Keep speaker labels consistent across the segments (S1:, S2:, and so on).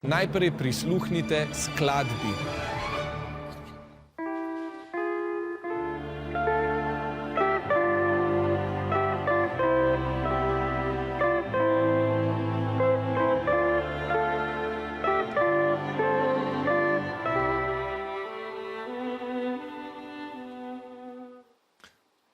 S1: Najprej prisluhnite skladbi.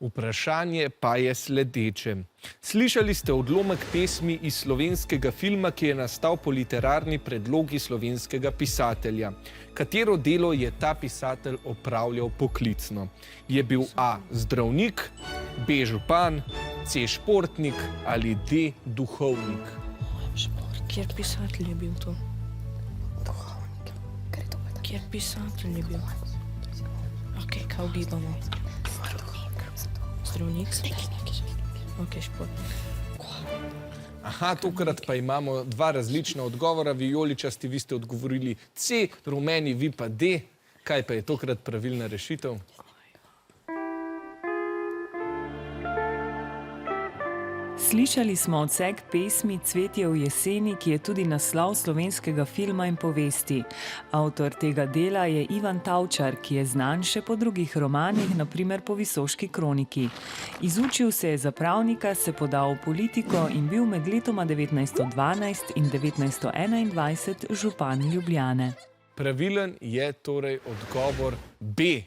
S1: Vprašanje pa je sledeče. Slišali ste odlomek pesmi iz slovenskega filma, ki je nastal po literarni predlogi slovenskega pisatelja. Katero delo je ta pisatelj opravljal poklicno? Je bil A. zdravnik, B. župan, C. športnik ali D. duhovnik?
S2: Kjer pisatelj je bil to? Kjer pisatelj je bil? Ok, kaj ugibamo? Zdravnik? Ok, športnik.
S1: Aha, tokrat pa imamo dva različna odgovora. Vijoličasti, vi ste odgovorili C, rumeni, vi pa D. Kaj pa je tokrat pravilna rešitev?
S3: Slišali smo odsek pesmi Cvetje v jeseni, ki je tudi naslov slovenskega filma in povesti. Avtor tega dela je Ivan Tavčar, ki je znan še po drugih romanih, na primer po Visoški kroniki. Izučil se je za pravnika, se podal v politiko in bil med letoma 1912 in 1921 župan Ljubljane.
S1: Pravilen je torej odgovor B.